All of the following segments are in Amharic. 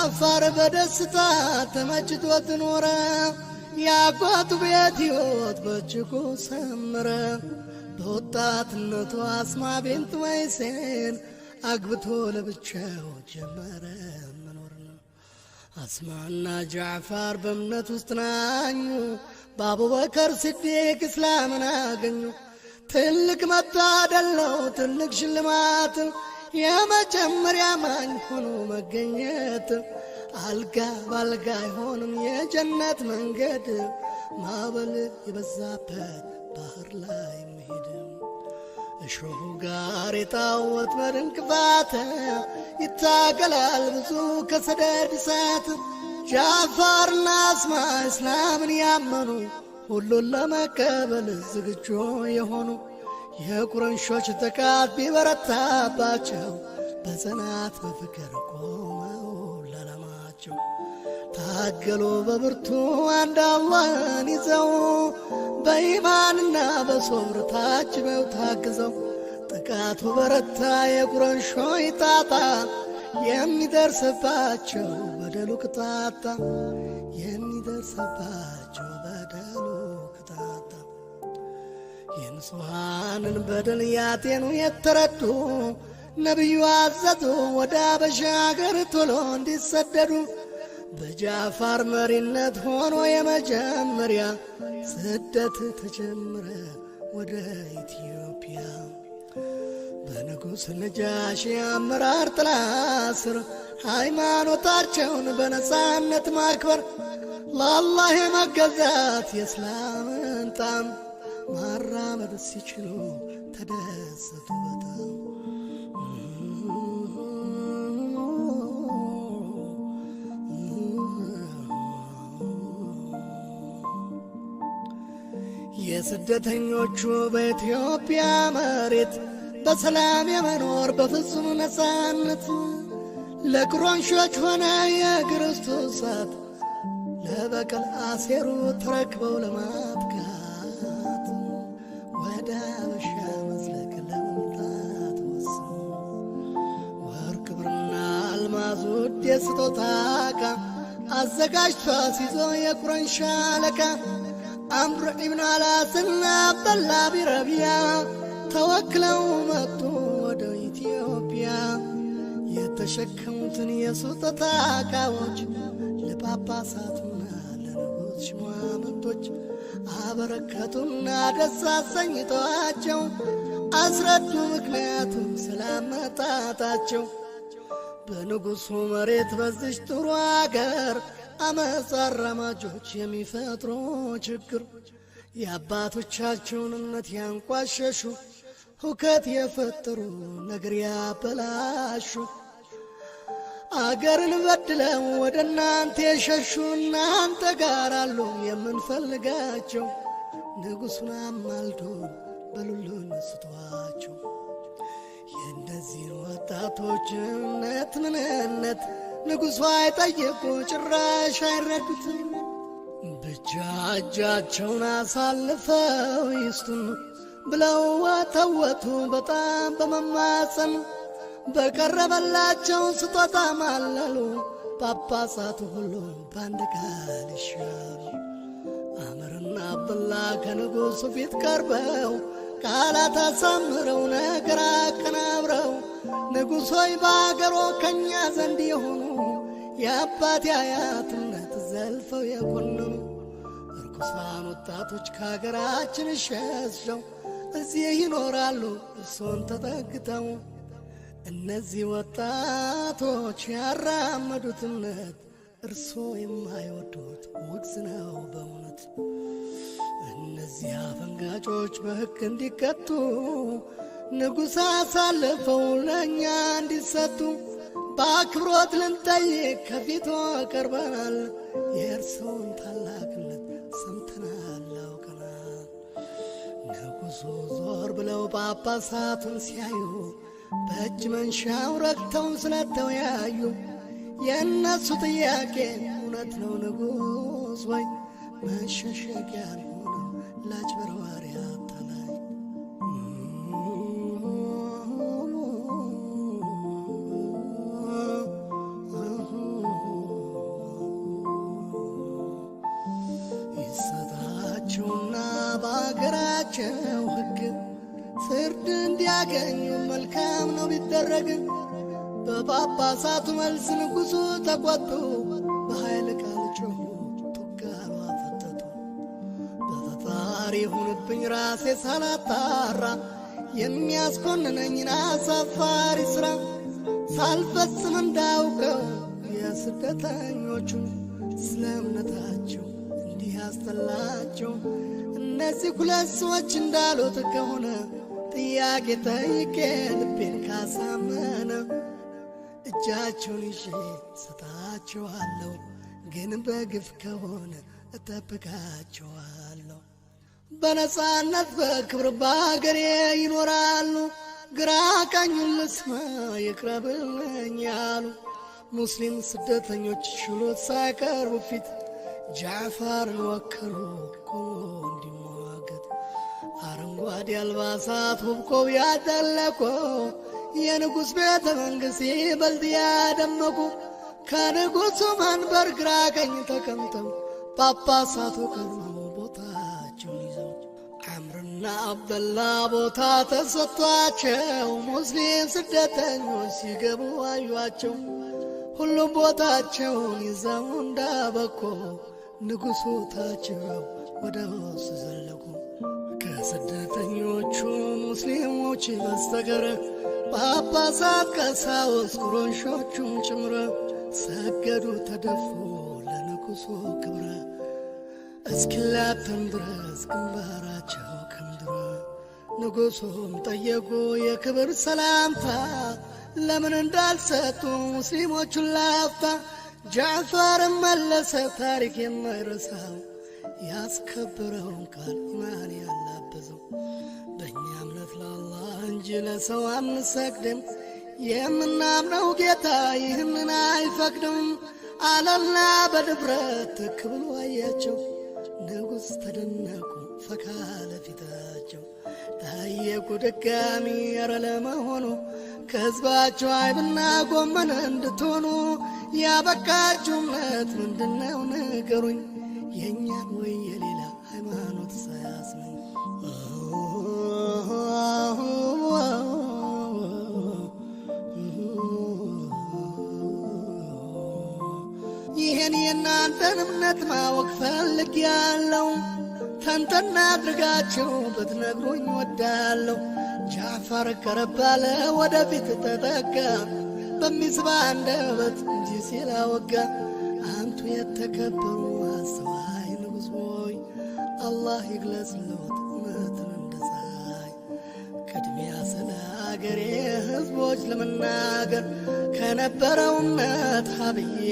ጃፋር በደስታ ተመችቶት ኖረ። ያጎቱ ቤት ሕይወት በእጅጉ ሰመረ። በወጣትነቱ አስማ ቢንት ወይሴን አግብቶ ለብቻው ጀመረ መኖር ነው። አስማና ጃዕፋር በእምነት ውስጥ ናኙ። በአቡበከር ሲዲቅ እስላምን አገኙ። ትልቅ መታደል ነው ትልቅ ሽልማት የመጀመሪያ ማኝ ሆኖ መገኘት። አልጋ ባልጋ አይሆንም የጀነት መንገድ ማዕበል የበዛበት ባህር ላይ መሄድ። እሾሁ ጋር የጣወት መድንቅፋት ይታገላል ብዙ ከሰደድ እሳት። ጃፋርና አስማ እስላምን ያመኑ ሁሉን ለመቀበል ዝግጁ የሆኑ የቁረንሾች ጥቃት ቢበረታባቸው በጽናት በፍቅር ቆመው ለዓላማቸው ታገሉ በብርቱ አንድ አላህን ይዘው በኢማንና በሶብር ታጅበው ታግዘው። ጥቃቱ በረታ የቁረንሾች ጣጣ የሚደርስባቸው በደሉ ቅጣጣ የሚደርስባቸው በደሉ ቅጣጣ። የንጹሐንን በደል ያጤኑ የተረዱ ነቢዩ አዘዙ ወደ አበሻ አገር ቶሎ እንዲሰደዱ። በጃፋር መሪነት ሆኖ የመጀመሪያ ስደት ተጀመረ ወደ ኢትዮጵያ። በንጉሥ ነጃሺ አመራር ጥላ ስር ሃይማኖታቸውን በነጻነት ማክበር ለአላህ የመገዛት የእስላምን ጣም ማራመድ ሲችሉ ተደሰቱ በጣም። የስደተኞቹ በኢትዮጵያ መሬት በሰላም የመኖር በፍጹም ነጻነት ለቁረንሾች ሆነ የክርስቶስ እሳት ለበቀል አሴሩ ተረክበው ለማጥቃት ወደ አበሻ መዝለቅ ለመምጣት ወሰኑ። ወርቅ ብርና አልማዝ ውድ የስጦታ ዕቃ አዘጋጅቶ አስይዞ የቁረንሽ አለቃ አምር ኢብን አላስና አብደላ ቢረቢያ ተወክለው መጡ ወደ ኢትዮጵያ። የተሸከሙትን የስጦታ ዕቃዎች ለጳጳሳቱና ለንጉሥ ሹማምንቶች አበረከቱና ደስ አሰኝተዋቸው አስረዱ ምክንያቱም ስላመጣጣቸው። በንጉሡ መሬት በዚች ጥሩ አገር አመፅ አራማጆች የሚፈጥሮ ችግር የአባቶቻቸውን እምነት ያንቋሸሹ ሁከት የፈጠሩ ነገር ያበላሹ አገርን በድለው ወደ እናንተ የሸሹ እናንተ ጋር አሉ የምንፈልጋቸው። ንጉሡን አማልዶን በሉልን ስጧቸው። የእነዚህን ወጣቶች እምነት ምንነት ንጉሡ አይጠየቁ ጭራሽ አይረዱትም። ብቻ እጃቸውን አሳልፈው ይስጡን ብለው ወተወቱ በጣም በመማፀን። በቀረበላቸው ስጦታ ማለሉ ጳጳሳቱ ሁሉም በአንድ ቃል ይሻሉ። አምርና አብዱላ ከንጉሡ ፊት ቀርበው ቃላት አሳምረው ነገር አቀናብረው ንጉሥ ሆይ በአገሮ ከእኛ ዘንድ የሆኑ የአባት አያትነት ዘልፈው የኮነኑ እርኩሳን ወጣቶች ከአገራችን ሸሽተው እዚህ ይኖራሉ እርሶን ተጠግተው። እነዚህ ወጣቶች ያራመዱት እምነት እርሶ የማይወዱት ውግዝ ነው በእውነት። እነዚህ አፈንጋጮች በሕግ እንዲቀጡ ንጉሥ አሳልፈው ለእኛ እንዲሰጡ በአክብሮት ልንጠይቅ ከፊቶ ቀርበናል። የእርሶን ታላቅነት ሰምተናል አውቀናል። ንጉሡ ዞር ብለው ጳጳሳቱን ሲያዩ በእጅ መንሻው ረግተው ስለተወያዩ የእነሱ ጥያቄ እውነት ነው ንጉሥ ወይ መሸሸጊያ አልሆነም ላጭበርባሪ አታላይ። በራሳቸው ሕግ ፍርድ እንዲያገኙ መልካም ነው ቢደረግ። በጳጳሳቱ መልስ ንጉሡ ተቆጡ፣ በኃይል ቃል ጮኹ፣ ቱጋሉ አፈተቱ። በፈጣሪ ሁንብኝ ራሴ ሳላጣራ የሚያስኮንነኝን አሳፋሪ ሥራ ሳልፈጽም እንዳውቀው የስደተኞቹን ስለ እምነታቸው እንዲህ ያስጠላቸው። እነዚህ ሁለት ሰዎች እንዳሉት ከሆነ ጥያቄ ጠይቄ ልቤን ካሳመነ እጃቸውን ይዤ ሰጣቸዋለሁ፣ ግን በግፍ ከሆነ እጠብቃቸዋለሁ። በነጻነት በክብር በአገሬ ይኖራሉ፣ ግራ ቀኙን ልስማ ይቅረብልኝ ያሉ ሙስሊም ስደተኞች ችሎት ሳይቀርቡ ፊት ጃዕፈርን ወከሉ ቆሞ እንዲሟገት። አረንጓዴ አልባሳት ውብኮብ ያጠለቆ የንጉሥ ቤተ መንግሥት ይበልጥ ያደመቁ ከንጉሡ መንበር ግራ ቀኝ ተቀምጠው ጳጳሳቱ ቀድመው ቦታቸውን ይዘው ዐምርና አብደላ ቦታ ተሰጥቷቸው ሙስሊም ስደተኞች ሲገቡ አዩአቸው። ሁሉም ቦታቸውን ይዘው እንዳበቆ ንጉሡ ታጅበው ወደ ውስጥ ዘለቁ። ከስደተኞቹ ሙስሊሞች በስተቀር ጳጳሳት፣ ቀሳውስት፣ ቁረይሾቹም ጭምረ ሰገዱ ተደፉ ለንጉሡ ክብረ። እስኪላተም ድረስ ግንባራቸው ከምድረ። ንጉሡም ጠየቁ የክብር ሰላምታ ለምን እንዳልሰጡ ሙስሊሞቹን ላፍታ። ጃዕፈርም መለሰ ታሪክ የማይረሳው ያስከብረውን ቃል ኢማን ያላበዘው። በእኛ እምነት ለአላህ እንጂ ለሰው አንሰግድም፣ የምናምነው ጌታ ይህንን አይፈቅድም አለና በድፍረት ትክ ብሎ አያቸው። ንጉሥ ተደነቁ ፈካ ለፊታቸው። ጠየቁ ድጋሚ ኧረ ለመሆኑ ከሕዝባቸው አይብና ጎመን እንድትሆኑ ያበቃችሁ እምነት ምንድነው ንገሩኝ፣ የእኛን ወይ የሌላ ሃይማኖት ሳያስነኝ። ይህን የእናንተን እምነት ማወቅ ፈልጌያለሁ፣ ተንተና አድርጋችሁ ብትነግሩኝ ወዳለሁ። ጃዕፈር ቀረብ አለ ወደፊት ተጠጋ፣ በሚስባ አንደበት እንዲህ ሲል አወጋ። አንቱ የተከበሩ አስተዋይ ንጉሥ ሆይ አላህ ይግለጽልዎት እውነትን እንደ ፀሐይ። ቅድሚያ ስለ አገሬ ሕዝቦች ለመናገር ከነበረው እምነት ሀብዬ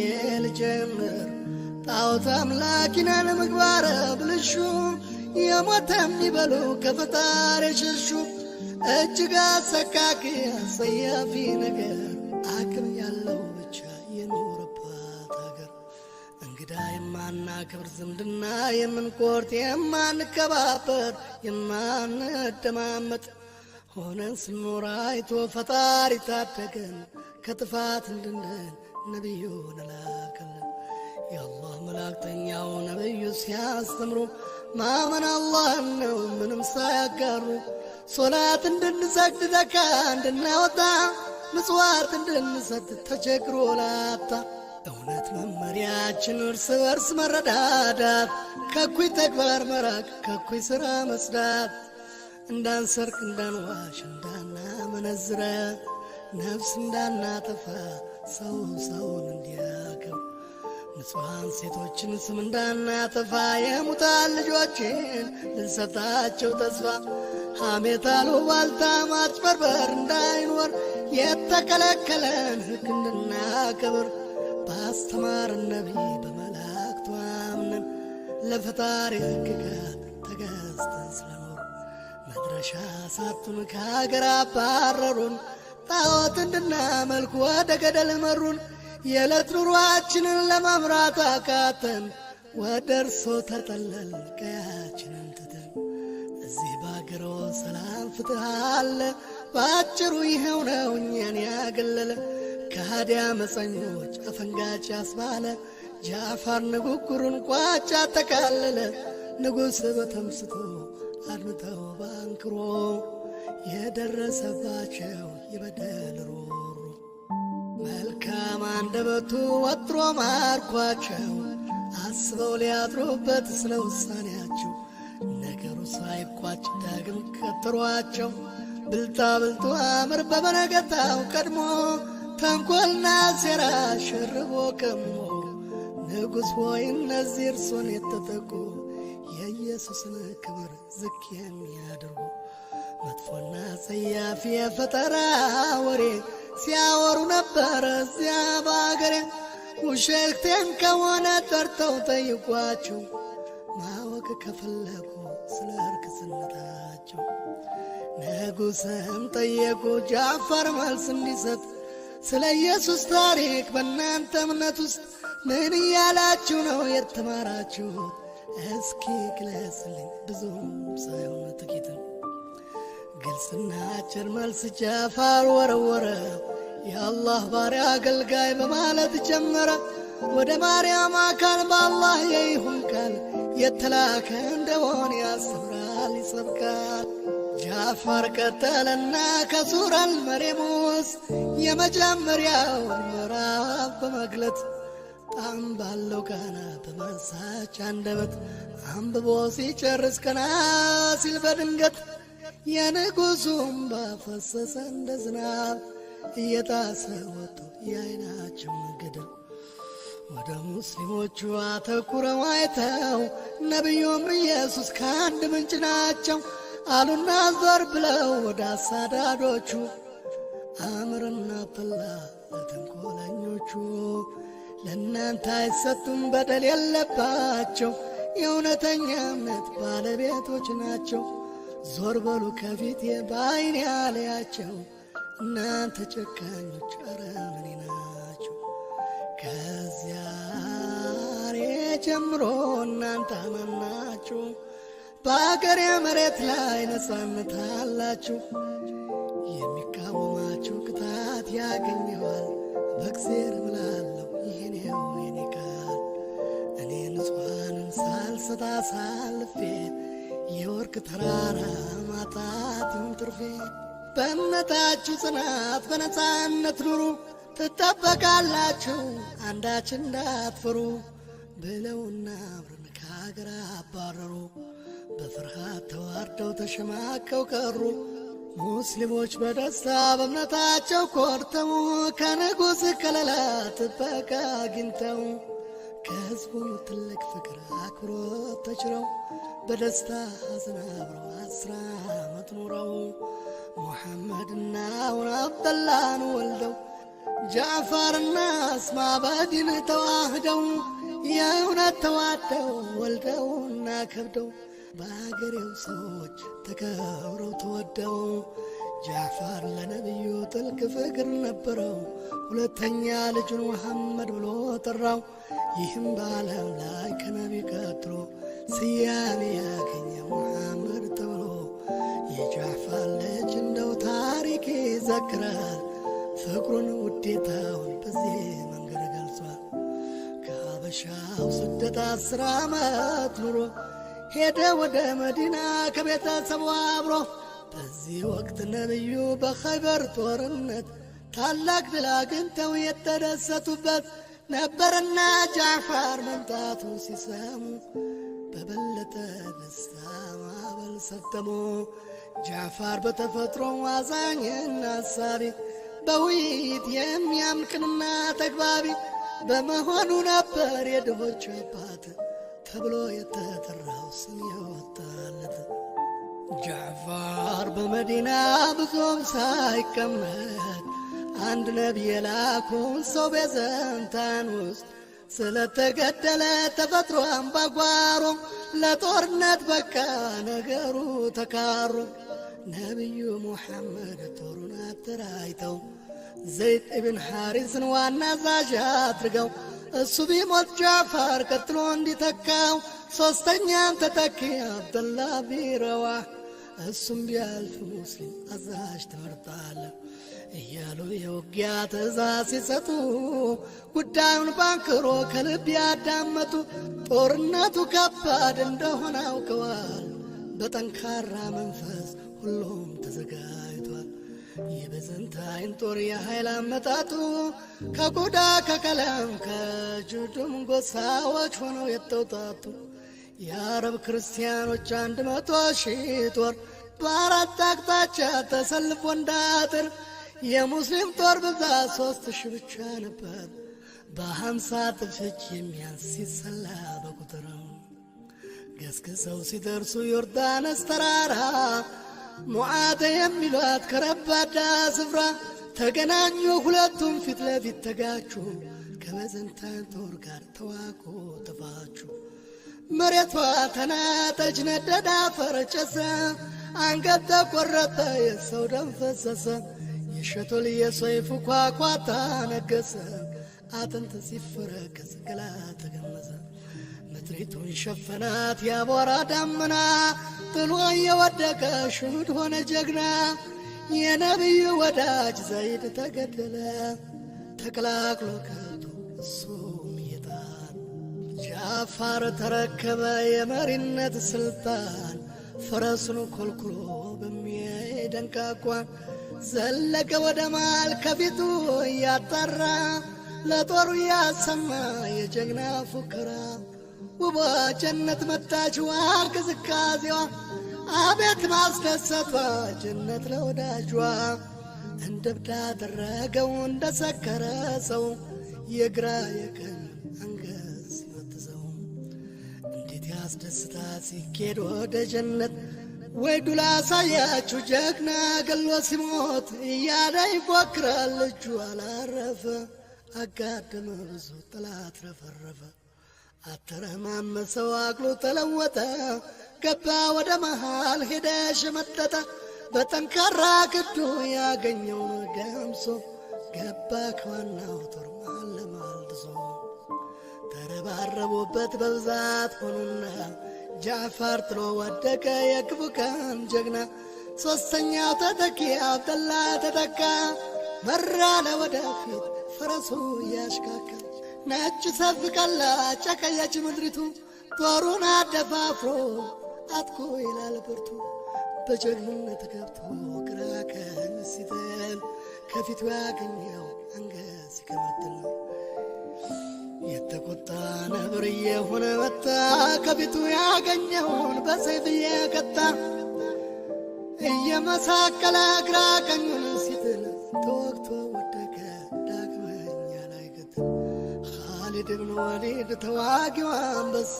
ልጀምር። ጣዖት አምላኪ ነን ምግባረ ብልሹ፣ የሞተ የሚበሉ ከፈጣሪ የሸሹ። እጅግ አሰቃቂ አጸያፊ ነገር አቅም ያለው ብቻ የኖረባት አገር። እንግዳ የማናከብር ዝምድና የምንቆርጥ የማንከባበር የማንደማመጥ ሆነን ስንኖር አይቶ ፈጣሪ ታደገን ከጥፋት እንድንድን ነቢዩን ላከልን። የአላህ መላእክተኛው ነቢዩ ሲያስተምሩ ማመን አላህን ነው ምንም ሳያጋሩ። ሶላት እንድንሰግድ ዘካ እንድናወጣ ምጽዋት እንድንሰጥ ተቸግሮ ላጣ። እውነት መመሪያችን እርስ በርስ መረዳዳት፣ ከኩይ ተግባር መራቅ ከኩይ ሥራ መጽዳት። እንዳንሰርቅ እንዳንዋሽ እንዳናመነዝረ፣ ነፍስ እንዳናጠፋ ሰው ሰውን እንዲያከብር። ንጹሐን ሴቶችን ስም እንዳናጠፋ፣ የሙታን ልጆችን ልንሰጣቸው ተስፋ። ሐሜት አሉባልታ ማጭበርበር እንዳይኖር፣ የተከለከለን ሕግ እንድናከብር። ባስተማረን ነቢይ በመላእክቱ አምነን፣ ለፈጣሪ ሕግጋት ተገዝተን ስለኖር። መድረሻ ሳቱን ከሀገር አባረሩን፣ ጣዖት እንድናመልክ ወደ ገደል መሩን። የዕለት ኑሯችንን ለመምራት አቃተን፣ ወደ እርሶ ተጠለል ቀያችንን ትተን። እዚህ ባገሮ ሰላም ፍትሕ አለ፣ ባጭሩ ይኸው ነው እኛን ያገለለ። ከሃዲ አመፀኞች አፈንጋጭ ያስባለ፣ ጃዕፈር ንግግሩን ቋጭ አጠቃለለ። ንጉሥ በተምስቶ አድምጠው ጠንክሮ የደረሰባቸው የበደል ሩሩ መልካም አንደበቱ ወጥሮ ማርኳቸው አስበው ሊያድሩበት ስለ ውሳኔያቸው ነገሩ ሳይቋጭ ዳግም ቀጠሯቸው። ብልጣ ብልጡ አምር በበነገታው ቀድሞ ተንኰልና ሴራ ሸርቦ ከሞ ንጉሥ ሆይ እነዚህ እርሶን የተጠቁ የኢየሱስን ክብር ዝቅ የሚያደርጉ መጥፎና ጸያፊ የፈጠራ ወሬ ሲያወሩ ነበረ እዚያ በአገሬ። ውሸቴን ከሆነ ጠርተው ጠይቋቸው ማወቅ ከፈለጉ ስለ እርክስነታቸው። ንጉሥም ጠየቁ ጃፋር መልስ እንዲሰጥ ስለ ኢየሱስ ታሪክ በእናንተ እምነት ውስጥ ምን እያላችሁ ነው የተማራችሁት? እስኪ ግለጽልኝ ብዙም ሳይሆን ጥቂትም። ግልጽና አጭር መልስ ጃፋር ወረወረ። የአላህ ባሪያ አገልጋይ በማለት ጀመረ። ወደ ማርያም አካል በአላህ የይሁን ቃል የተላከ እንደሆን ያስተምራል ይሰብካል። ጃፋር ቀጠለና ከሱረል መርየም ውስጥ የመጀመሪያውን ምዕራፍ በመግለጥ ጣም ባለው ቃና በመሳች አንደበት አንብቦ ሲጨርስ ቀና ሲል በድንገት የንጉሡም ባፈሰሰ እንደ ዝናብ እየጣሰ ወጥቶ የዓይናቸው ገደል። ወደ ሙስሊሞቹ አተኩረው አይተው ነቢዩም ኢየሱስ ከአንድ ምንጭ ናቸው አሉና ዞር ብለው ወደ አሳዳዶቹ አምርና አብደላ ለተንኰለኞቹ ለእናንተ አይሰጡም በደል የለባቸው የእውነተኛ እምነት ባለቤቶች ናቸው። ዞር በሉ ከፊቴ በዓይኔ አለያቸው እናንተ ጨካኞች አረመኔ ናቸው። ከዚያሬ ጀምሮ እናንተ አማናችሁ በአገሬ መሬት ላይ ነጻነት አላችሁ። የሚቃወማችሁ ቅጣት ያገኘዋል። በእግዚአብሔር እምላለሁ ይህኔው የኔ ቃል እኔ ንጹሐንን ሳልሰጥ አሳልፌ የወርቅ ተራራ ማጣት ይሁን ትርፌ። በእምነታችሁ ጽናት በነጻነት ኑሩ ትጠበቃላችሁ አንዳች እንዳትፈሩ ብለውና አብረን ከአገር አባረሩ። በፍርሃት ተዋርደው ተሸማቀው ቀሩ። ሙስሊሞች በደስታ በእምነታቸው ኮርተው ከንጉሥ ከለላ ጥበቃ አግኝተው ከሕዝቡ ትልቅ ፍቅር አክብሮት ተችረው በደስታ ሐዘን አብረው 10 ዓመት ኖረው ሙሐመድና አብደላን ወልደው ጃፋርና አስማ በዲን ተዋህደው የእውነት ተዋደው ወልደውና ከብደው በአገሬው ሰዎች ተከብረው ተወደው። ጃፋር ለነቢዩ ጥልቅ ፍቅር ነበረው። ሁለተኛ ልጁን ሙሐመድ ብሎ ጠራው። ይህም በዓለም ላይ ከነቢ ቀጥሎ ስያሜ ያገኘ ሙሐመድ ተብሎ የጃፋር ልጅ እንደው ታሪክ ይዘክራል። ፍቅሩን ውዴታውን በዚህ መንገድ ገልጿል። ከሀበሻው ስደት 10 ዓመት ኑሮ ሄደ ወደ መዲና ከቤተሰቡ አብሮ። በዚህ ወቅት ነቢዩ በኸይበር ጦርነት ታላቅ ድል አግኝተው የተደሰቱበት ነበርና ጃፋር መምጣቱ ሲሰሙ በበለጠ ደስታ ማዕበል ሰተሙ። ጃፋር በተፈጥሮ አዛኝና አሳቢ በውይይት የሚያምቅንና ተግባቢ በመሆኑ ነበር የድሆች አባት ተብሎ የተጠራው ስም የወጣለት። ጃፋር በመዲና ብዙም ሳይቀመጥ አንድ ነቢይ የላኩን ሰው በዘንታን ውስጥ ስለተገደለ ተፈጥሮ አምባጓሮ ለጦርነት በቃ ነገሩ ተካሮ። ነቢዩ ሙሐመድ ጦሩን አደራጅተው ዘይድ ኢብን ሐሪስን ዋና አዛዥ አድርገው እሱ ቢሞት ጃፋር ቀጥሎ እንዲተካው ሦስተኛም ተተኪ አብደላ ቢረዋህ እሱም ቢያልፍ ሙስሊም አዛዥ ትመርጣለህ እያሉ የውጊያ ትእዛዝ ሲሰጡ ጉዳዩን ባንክሮ ከልብ ያዳመጡ ጦርነቱ ከባድ እንደሆነ አውቀዋል። በጠንካራ መንፈስ ሁሉም ተዘጋጅቷል። የበዘንታይን ጦር የኃይል አመጣጡ ከቆዳ ከቀለም ከጁድም ጎሳዎች ሆነው የተውጣጡ የአረብ ክርስቲያኖች 100,000 ጦር በአራት አቅጣጫ ተሰልፎ እንዳጥር የሙስሊም ጦር ብዛት 3,000 ብቻ ነበር። በ50 እጥፍ የሚያንስ ሲሰላ በቁጥር ገስግሰው ሲደርሱ ዮርዳኖስ ተራራ ሙዓተ የሚሏት ከረባዳ ስፍራ ተገናኙ። ሁለቱም ፊት ለፊት ተጋቹ። ከበዘንታይን ጦር ጋር ተዋጉ ተፋቹ። መሬቷ ተናጠች፣ ነደዳ፣ ፈረጨሰ፣ አንገት ተቆረጠ፣ የሰው ደም ፈሰሰ። የሸቶል የሰይፉ ኳኳታ ነገሰ፣ አጥንት ሲፈረከስ ገላ ተገመሰ። ምድሪቱን ሸፈናት ያቧራ ዳመና፣ ጥሎ የወደቀ ሽሁድ ሆነ ጀግና። የነቢዩ ወዳጅ ዘይድ ተገደለ፣ ተቀላቅሎ ከቶ እሱም እየጣል። ጃፋር ተረከበ የመሪነት ስልጣን፣ ፈረሱን ኮልኩሎ በሚደንቅ አኳኋን ዘለቀ ወደ ማል ከፊቱ እያጣራ፣ ለጦሩ ያሰማ የጀግና ፉከራ። ውቧ ጀነት መጣች ዋ ቅዝቃዜዋ፣ አቤት ማስደሰቷ ጀነት ለወዳጇ። እንደ እብድ አደረገው እንደ ሰከረ ሰው፣ የግራ የቀኝ አንገት ሲወጥሰው። እንዴት ያስደስታ ሲኬድ ወደ ጀነት፣ ወይ ዱላ ሳያችሁ ጀግና ገሎ ሲሞት እያለ ይፎክራል እጁ አላረፈ። አጋደመ ብዙ ጠላት ረፈረፈ፣ አተረማመሰው አቅሉ ተለወጠ። ገባ ወደ መሃል ሄደ ሸመጠጠ፣ በጠንካራ ክንዱ ያገኘውን ገምሶ። ገባ ከዋናው ጦር መሃል ለመሃል ድሶ። ተረባረቡበት በብዛት ሆኑና፣ ጃዕፈር ጥሎ ወደቀ የክፉ ቀን ጀግና። ሦስተኛው ተተኪ አብደላ ተተካ፣ መራ ለወደፊት ፈረሱ እያሽካካ። ነጭ ሰፍ ቀላ ጨቀየች ምድሪቱ፣ ጦሩን አደፋፍሮ አጥቆ ይላል ብርቱ። በጀግንነት ገብቶ ግራ ቀኝ ሲጥል፣ ከፊቱ ያገኘው አንገት ሲከመትል። የተቆጣ ነብር እየሆነ መጣ፣ ከፊቱ ያገኘውን በሰይፍ እየቀጣ። እየመሳቀለ ግራ ቀኙን ሲጥል፣ ተወግቶ ወደቀ ዳግመኛ ላይገጥም። ኻሊድ ብን ወሊድ ተዋጊው አንበሳ፣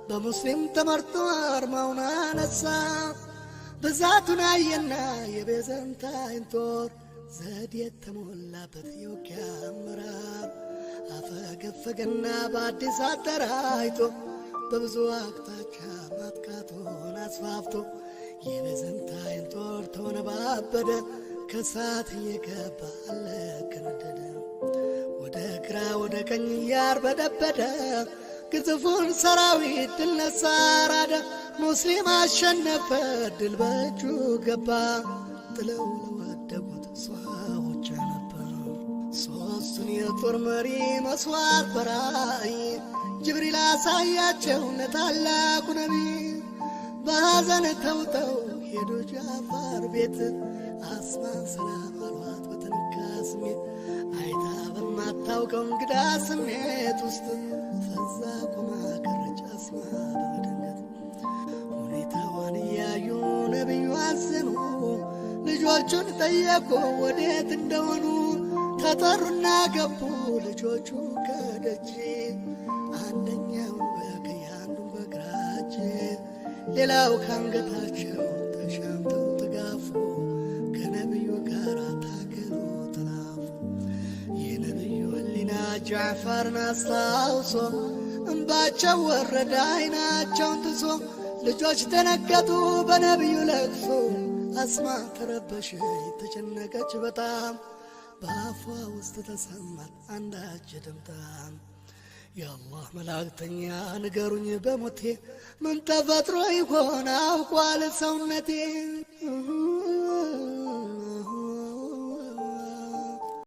በሙስሊም ተመርቶ አርማውን አነሳ። ብዛቱን አየና የቤዘንታይን ጦር፣ ዘዴ የተሞላበት የውጊያ አመራር። አፈገፈገና በአዲስ አደራጅቶ፣ በብዙ አቅጣጫ ማጥቃቱን አስፋፍቶ። የቤዘንታይን ጦር ተወነባበደ፣ ከሳት እየገባ አለቀ ነደደ። ወደ ግራ ወደ ቀኝ እያርበደበደ፣ ግዙፉን ሰራዊት ድል ነሣ አራደ። ሙስሊም አሸነፈ ድል በእጁ ገባ፣ ጥለው ለወደቁት ሰዎች ነበር። ሦስቱን የጦር መሪ መስዋዕት በራእይ ጅብሪል አሳያቸው ለታላቁ ነቢይ። በሐዘን ተውጠው ሄዱ ጃዕፈር ቤት፣ አስማን ሰላም አሏት በተነካ ስሜት። አይታ በማታውቀው እንግዳ ስሜት ውስጥ ፈዛ ቆማ ቀረች አስማ በመደንገጥ። ሁኔታዋን እያዩ ነቢዩ አዘኑ፣ ልጆቹን ጠየቁ ወዴት እንደሆኑ። ተጠሩና ገቡ ልጆቹ ከደጅ፣ አንደኛው በቀኝ አንዱን በግራ እጅ፣ ሌላው ካንገታቸው ተሻምተው ተጋፉ። ከነቢዩ ጋር ታገሉ ተላፉ። የነቢዩ ሕሊና ጃዕፈርን አስታውሶ እንባቸው ወረደ አይናቸውን ትሶ። ልጆች ደነገጡ በነቢዩ ለቅሶ፣ አስማ ተረበሸች ተጨነቀች በጣም። በአፏ ውስጥ ተሰማት አንዳች ድምጣም፣ የአላህ መላእክተኛ ንገሩኝ በሞቴ፣ ምን ተፈጥሮ ይሆን አውቋል ሰውነቴ።